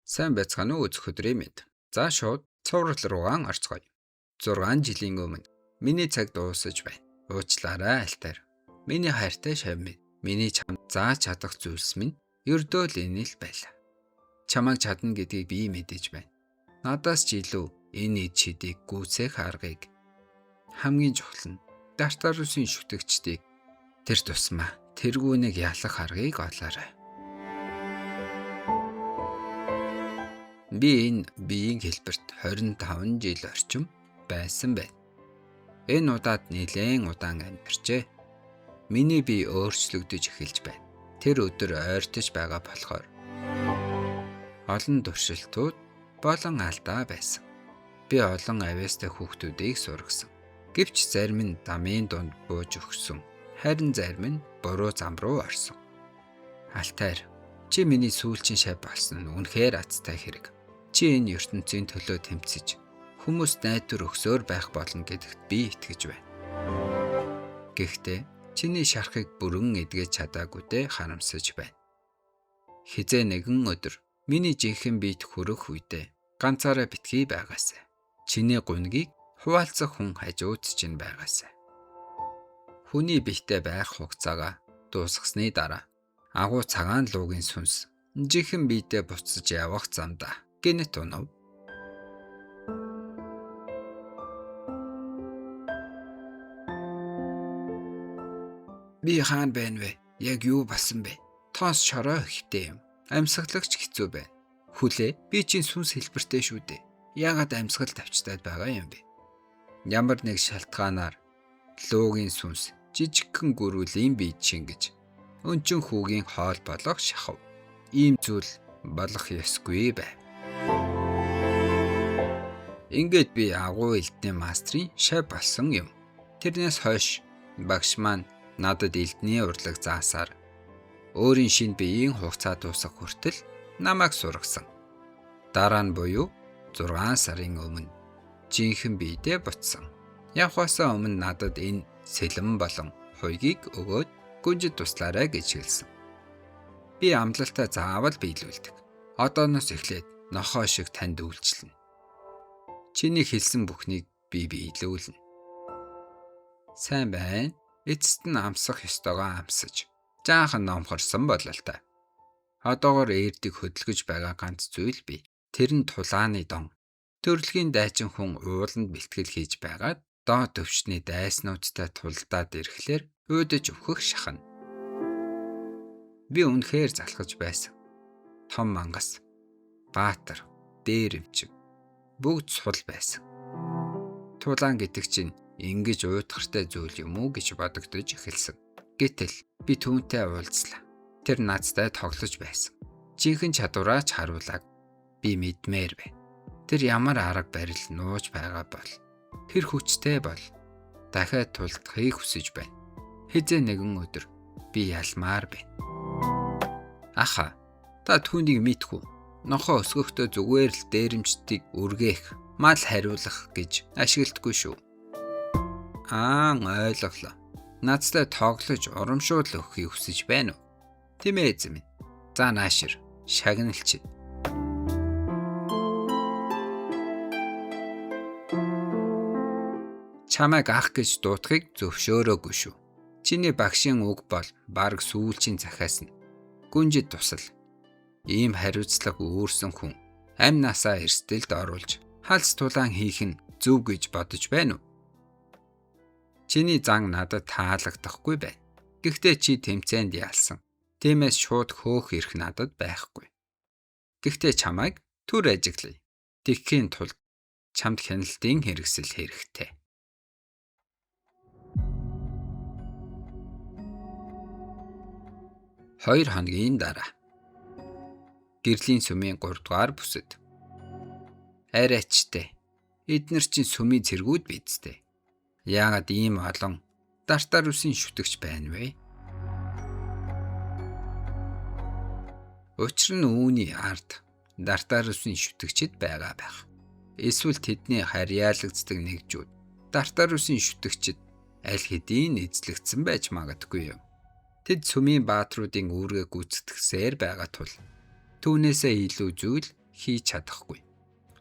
Сайн байцгаана уу үзэх өдрийн мэд. За шууд цуврал руугаан орцгоё. 6 жилийн өмнө миний цаг дуусаж байна. Уучлаарай альтаар. Миний хайртай шав минь. Миний чамд зааж чадах зүйлс минь ердөө л энэ л байлаа. Чамайг чадна гэдгийг би мэдэж байна. Надаас ч илүү энэ эд шидийг гүйцээх аргыг хамгийн чухал нь Дартарусын шүтэгчдийг тэр тусмаа тэргүүнийг ялах аргыг олоорой. Би энэ биеийн хэлбэрт 25 жил орчим байсан байна. Энэ удаад нэлээд удаан амьдарчээ. Миний бие өөрчлөгдөж эхэлж байна. Тэр өдөр ойртож байгаа болохоор олон туршилтууд болон алдаа байсан. Би олон авьяастай хүүхдүүдийг сургасан. Гэвч зарим нь дамын дунд бууж өгсөн. Харин зарим нь буруу зам руу орсон. Алтайр, чи миний сүүлчийн шав болсон нь үнэхээр азтай хэрэг. Чи энэ ертөнцийн төлөө тэмцэж хүмүүст найдвар өгсөөр байх болно гэдэгт би итгэж байна. Гэхдээ чиний шархыг бүрэн эдгэж чадаагүйдээ харамсаж байна. Хизээ нэгэн өдөр миний жинхэнэ биед хүрэх үедээ ганцаараа битгий байгаасай. Чиний гунгийг хуваалцах хүн хажууд чинь байгаасай. Хүний биетэй байх хугацаагаа дуусгасны дараа агуу цагаан луугийн сүнс жинхэнэ биедээ буцаж явах замдаа гинэт унав. Би хаана байна вэ? Яг юу болсон бэ? Тоос шороо ихтэй юм. Амьсгалагч хэцүү байна. Хүлээ, би чинь сүнс хэлбэртэй шүү дээ. Яагаад амьсгал тавьчтаад байгаа юм бэ? Ямар нэг шалтгаанаар луугийн сүнс жижигхэн гөрүүлийн биед шингэж өнчин хүүгийн хоол болох шахав. Ийм зүйл болох ёсгүй байв. Ингээд би агуу элдний мастрын шав болсон юм. Тэрнээс хойш багш маань надад элдний урлаг заасаар өөрийн шинэ биеийн хугацаа дуусах хүртэл намайг сургасан. Дараа нь буюу 6 сарын өмнө жинхэнэ биедээ буцсан. Явхаасаа өмнө надад энэ сэлэн болон хуйгийг өгөөд гүнжид туслаарай гэж хэлсэн. Би амлалтаа заавал биелүүлдэг. Одооноос эхлээд нохоо шиг танд үйлчлэнэ. Чиний хэлсэн бүхнийг би биелүүлнэ. Сайн байна. Эцэст нь амсах ёстойгоо амсаж, жаахан номхорсон болол та. Одоогоор эрдэг хөдөлгөж байгаа ганц зүйл бий. Тэр нь тулааны дон. Төрөлхийн дайчин хүн ууланд бэлтгэл хийж байгаад доод төвчний дайснуудтай тулдаад ирэхлээр уудаж өвхөх шахна. Би үнэхээр залхаж байсан. Том мангас, баатар, дээрэмчиг бүгд сул байсан. Тулаан гэдэг чинь ингэж уйтгартай зүйл юм уу гэж бодогдож эхэлсэн. Гэтэл би түүнтэй уулзлаа. Тэр надтай тоглож байсан. Жинхэнэ чадвараа ч харуулаг би мэдмээр байна. Тэр ямар арга барил нууж байгаа бол тэр хүчтэй бол дахиад тулдахыг хүсэж байна. Хизээ нэгэн өдөр би ялмаар байна. Аха, та түүнийг мэдхүү. Нохоо өсгөхдөө зүгээр л дээрэмчдийг үргээх, мал хариулах гэж ашигладаггүй шүү. Ойлголоо. Надтай тоглож урамшуул өгөхийг хүсэж байна уу? Тийм ээ эзэн минь. За наашир, шагналч. Чамайг ах гэж дуутахыг зөвшөөрөөгүй шүү. Чиний багшийн үг бол бараг сүүлчийн захиас нь. Гүнжид тусал. Ийм хариуцлага үүрсэн хүн амь насаа эрсдэлд оруулж халс тулаан хийх нь зөв гэж бодож байна уу? Чиний зан надад таалагдахгүй байна. Гэхдээ чи тэмцээнд ялсан. Тиймээс шууд хөөх ирэх надад байхгүй. Гэхдээ чамайг түр ажиглая. Тэгхийн тулд чамд хяналтын хэрэгсэл хэрэгтэй. Хоёр хоногийн дараа. Гэрлийн сүмийн 3 дугаар бүсэд. Арайчтай. Эднэр чинь сүмийн цэргүүд бидтэй. Яагаад ийм олон Дартарусын шүтэгч байна вэ? Учир нь үүний ард Дартарусын шүтэгчд байгаа байх. Эсвэл тэдний харьяалагддаг нэгжүүд Дартарусын шүтэгчд аль хэдийн эзлэгдсэн байж магадгүй юм. Тэд сүмийн баатруудын үүргээ гүйцэтгэсээр байгаа тул түүнээсээ илүү зүйл хийж чадахгүй.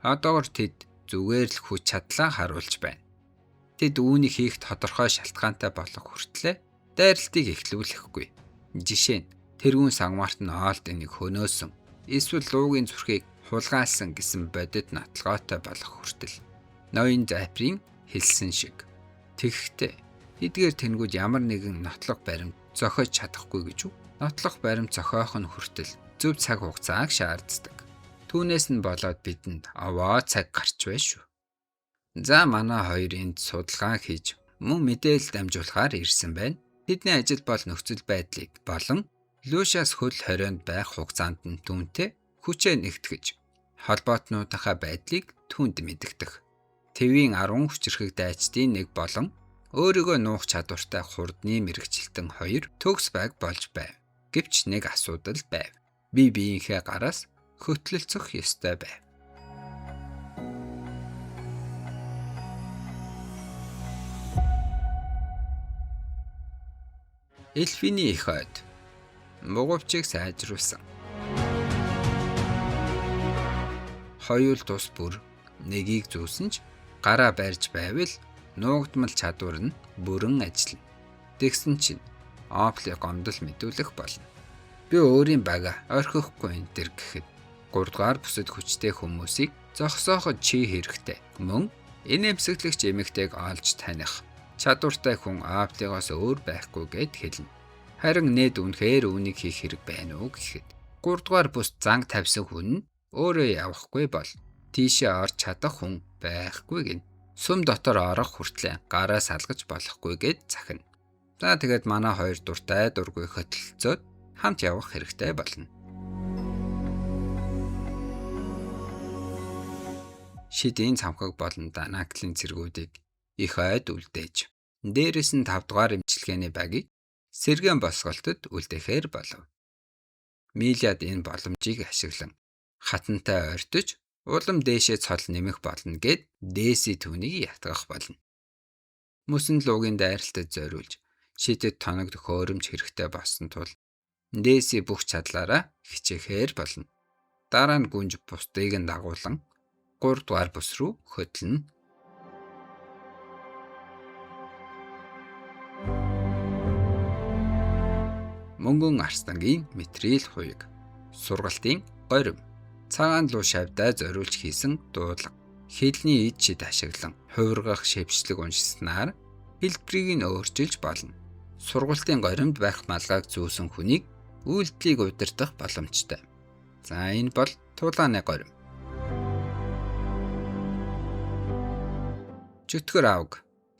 Одоогор тэд зүгээр л хүч чадлаа харуулж байна. Тэд үүнийг хийх тодорхой шалтгаантай болох хүртлээр дайралтыг эхлүүлэхгүй. Жишээ нь тэрүүн сагмарт нь Олдыг хөнөөсөн, эсвэл луугийн зүрхийг хулгайлсан гэсэн бодит нотлогоотой болох хүртэл. Ноён Заприйн хэлсэн шиг. Тэгэхдээ эдгээр тэнгүүд ямар нэгэн нотлох баримт зохиож чадахгүй гэж үү? Нотлох баримт зохиох нь хүртэл зөв цаг хугацааг шаарддаг. Түүнээс нь болоод бидэнд овоо цаг гарч байна шүү. За манай хоёр энд судалгаа хийж мөн мэдээлэл дамжуулахаар ирсэн байна. Бидний ажил бол нөхцөл байдлыг болон Лушиас хөл хорионд байх хугацаанд нь түүнтэй хүчээ нэгтгэж холбоотнуудынхаа байдлыг түүнд мэдгдэх. Тэвийн 10 хүчрхэг дайчдын нэг болон өөрийгөө нуух чадвартай хурдны мэрэгчлэлтэн 2 төгс байг болж байв. Гэвч нэг асуудал байв. Би биеийнхээ гараас хөтлөлцөх ёстой байв. Эльфиний их ойд мугувчийг сайжруулсан. Хоёул тус бүр нэгийг зүүсэн ч гараа барьж байвал нуугдмал чадвар нь бүрэн ажиллана. Тэгсэн чинь Опли гомдол мэдүүлэх болно. Би өөрийн бага орхихгүй энэ төр гэхэд 3 дугаар бүсэд хүчтэй хүмүүсийг зогсооход чи хэрэгтэй. Мөн инээмсэглэгч эмэгтэйг олж таних чадвартай хүн Оплигоос өөр байхгүй гэд хэлнэ. Харин нээд үнэхээр үүнийг хийх хэрэг байна уу гэхэд 3 дугаар бүс занг тавьсан хүн нь өөрөө явахгүй бол тийшээ орж чадах хүн байхгүй гин. Сүм дотор орох хүртлээр гараа салгаж болохгүй гэд захина. За тэгээд манай хоёр дуртай дургүй хөтөлцөөд хамт явах хэрэгтэй болно. Шидийн цамхаг болон Данаклын цэргүүдийг их ойд үлдээж, дээрээс нь 5 дугаар эмчилгээний багийг сэргэн босголтод үлдээхээр болов. Милиад энэ боломжийг ашиглан хатантай ойртож улам дээшээ цол нэмэх болно гэд Дэси түүнийг ятгах болно. Мөсөн луугийн дайралтад зориулж шидэд тоног хөөрөмж хэрэгтэй болсон тул Дэси бүх чадлаараа хичээхээр болно. Дараа нь гүнж бусдыг нь дагуулan 3 дугаар бүс рүү хөдлөнө. Мөнгөн Арслангийн метрил хуйг, сургалтын горим, цагаан луу шавьдаа зориулж хийсэн дуудлага, хэлний ид шид ашиглан хувиргах шившлэг уншснаар хэлбэрийг нь өөрчилж болно. Сургалтын горимд байх малгайг зүүсэн хүнийг үйлдэлийг удирдах боломжтой. За энэ бол тулааны горим. Чөтгөр авг.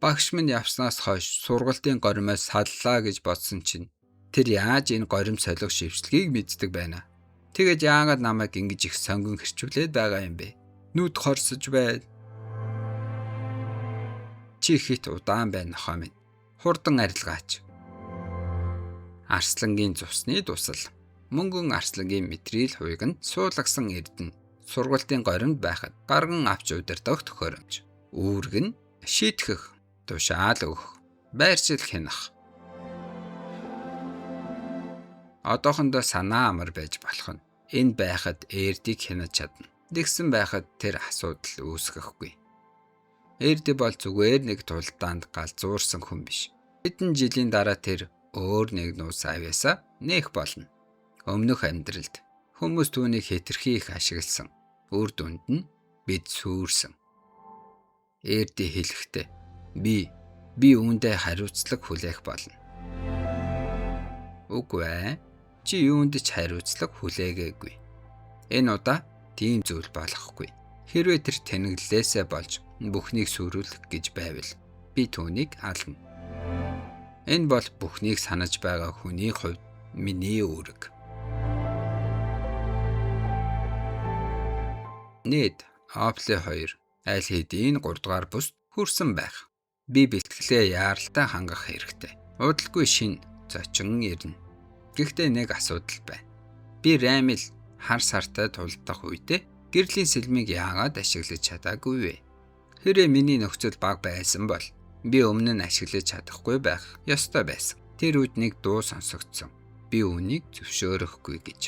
Багш минь явснаас хойш сургалтын горимоос саллаа гэж бодсон чинь тэр яаж энэ горим солих шившлэгийг мэддэг байна. Тэгэж яагаад намайг ингэж их сонгон хэрчүүлээд байгаа юм бэ? Нүд хорсож байна. Чи хит удаан байна нохоо минь. Хурдан арилгаач. Арслангийн цусны дусал. Мөнгөн Арслангийн метрил хуйг нь суулагсан эрдэнэ сургалтын горимд байхад гарган авч удирдах төхөөрөмж. Үүрэг нь шийтгэх, тушаал өгөх, байршил хянах. Одоохондоо санаа амар байж болох нь энд байхад эрдийг хянаж чадна. Тэгсэн байхад тэр асуудал үүсгэхгүй. Эрди бол зүгээр нэг тулдаанд галзуурсан хүн биш. Хэдэн жилийн дараа тэр өөр нэг нуус авьяасаа нээх болно. Өмнөх амьдралд хүмүүс түүнийг хэтэрхий их ашигласан. Үр дүнд нь бид сүрсэн. Эрди хэлэхдээ би үүндээ хариуцлага хүлээх болно. Үгүй ээ. Чи юунд ч хариуцлага хүлээгээгүй. Энэ удаа тийм зүйл болохгүй. Хэрвээ тэр тэнэглэлээсээ болж бүхнийг сүрүүлэх гэж байвал би түүнийг ална. Энэ бол бүхнийг санаж байгаа хүний хувьд миний үүрэг. Нед Опли 2 аль хэдийн 3 дугаар бүст хүрсэн байх. Би бэлтгэлээ яаралтай хангах хэрэгтэй. Удалгүй шин зочин ирнэ. Гэхдээ нэг асуудал байна. Би Рамил хар сартай тулдах үедээ гэрлийн сэлмийг яагаад ашиглаж чадаагүй вэ? Хэрвээ миний нөхцөл бага байсан бол би өмнө нь ашиглаж чадахгүй байх ёстой байсан. Тэр үед нэг дуу сонсогдсон. Би үүнийг зөвшөөрөхгүй гэж.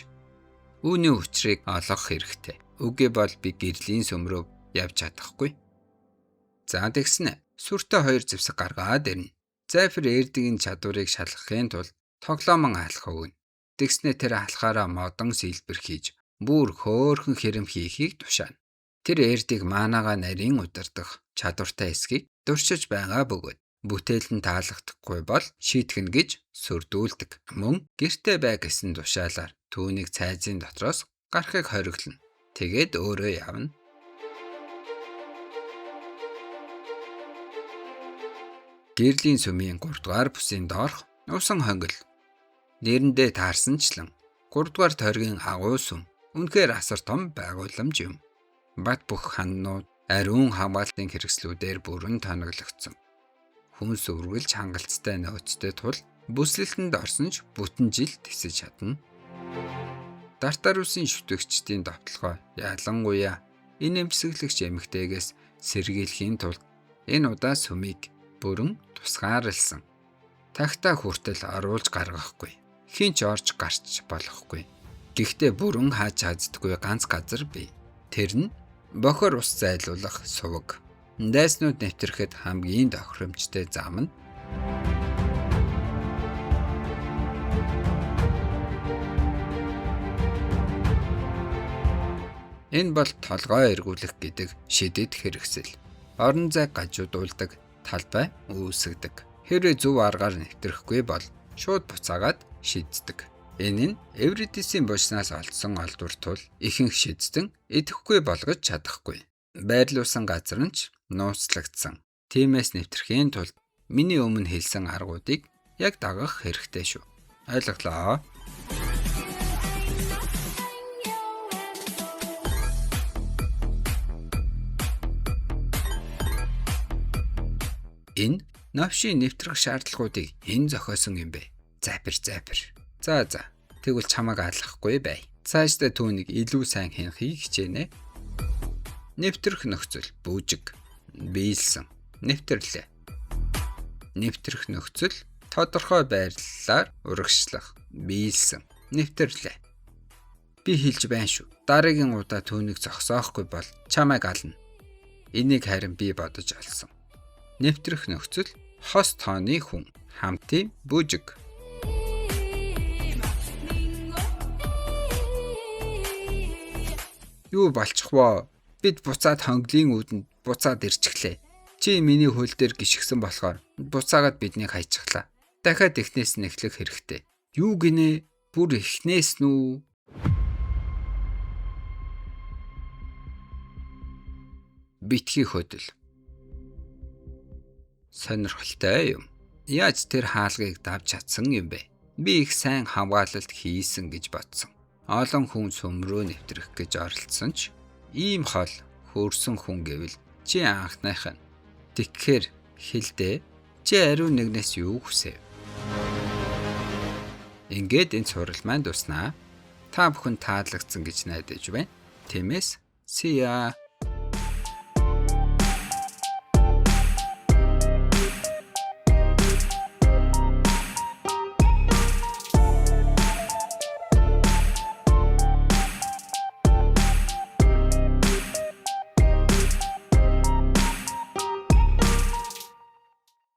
Үүний учрыг олох хэрэгтэй. Үгүй бол би гэрлийн сүм рүү явж чадахгүй. За тэгснэ. Сүртэй 2 зэвсэг гаргаад ирнэ. Зайфер эрдэгийн чадварыг шалгахын тулд тоглоомон алах өгнө. Тэгснэ тэр алхаараа модон сэлбэр хийж бүр хөөрхөн хэрэм хийхийг тушаана. Тэр эрдийг маанаага нарийн удирдах чадвартай эсхийг дуршиж байгаа бөгөөд бүтээлэн таалагдахгүй бол шийтгэн гэж сүрдүүлдэг. Мөн гэртээ бай гэсэн тушаалаар түүнийг цайзын дотроос гарахыг хориглоно. Тэгээд өөрөө явна. Гэрлийн сүмийн 3 дугаар бүсийн доорх усан хонгил. Нэрэндээ таарсанчлан 3 дугаар тойргийн агуу сүм үнэхээр асар том байгууламж юм. Бат бүх ханнууд ариун хамгаалтын хэрэгслүүдээр бүрэн тоноглогдсон. Хүн сүргэлж хангалттай нөөцтэй тул бүслэлтэнд орсон ч бүтэн жил тисэж чадна. Тартарусын шүтгчдийн довтлогоо ялангуяа инэмсэглэгч эмэгтэйгээс сэргийлэхийн тулд энэ удаа сүмийг бүрэн тусгаарлсан. Тагтаа хүртэл оруулж гаргахгүй. Хинч орж гарч болохгүй. Гэхдээ бүрэн хааж чаддаггүй ганц газар бий. Тэр нь бохор ус зайлуулах суваг. Дайснууд нэвтрэхэд хамгийн тохиромжтой зам нь энэ бол толгой эргүүлэх гэдэг шидэд хэрэгсэл. Орон зай гажуудуулдаг талбай үүсгдэг. Хэрвээ зөв аргаар нэвтрэхгүй бол шууд буцаагаад шиддэг. Энэ нь Эвридисийн бушнаас олдсон олдвор тул ихэнх шидсэн идэхгүй болгож чадахгүй. Байрлуулсан газар нь ч нууцлагдсан. Тиймээс нэвтрэхийн тулд миний өмнө хэлсэн аргуудыг яг дагах хэрэгтэй шүү. Ойлголоо. Энэ новшийн нэвтрэх шаардлагуудыг хэн зохиосон юм бэ? Зайпер. За. Тэгвэл чамайг алахгүй бай. Цаашдаа түүнийг илүү сайн хянахыг хичээнэ. Нэвтрэх нөхцөл бүжиг. Биелсэн. Нэвтрлээ. Нэвтрэх нөхцөл тодорхой байрлалаар урагшлах. Биелсэн. Нэвтрлээ. Би хэлж байна шүү. Дараагийн удаа түүнийг зогсоохгүй бол чамайг ална. Энийг харин би бодож олсон. Нэвтрэх нөхцөл хос тооны хүн. Хамтын бүжиг. Юу болчихвоо? Бид буцаад хонглын үүдэнд буцаад ирчихлээ. Чи миний хөл дээр гიშгсэн болохоор буцаагаад биднийг хайчихлаа. Дахиад эхнээс нь эхлэх хэрэгтэй. Юу гинэ? Бүр эхнээс нү? Битгий хөдөл. Сонирхолтой юм. Яаж тэр хаалгыг давж чадсан юм бэ? Би их сайн хамгаалалт хийсэн гэж бодсон. Олон хүн сүм рүү нэвтрэх гэж оролцсон ч ийм хол хөрсөн хүн гэвэл чи анхных нь. Тэгэхээр хэлдэ чи ариун нэгнээс юу хүсэв? Ингээд энэ сурал маань дуснаа. Та бүхэн таалагдсан гэж найдаж байна. Тиймээс see ya.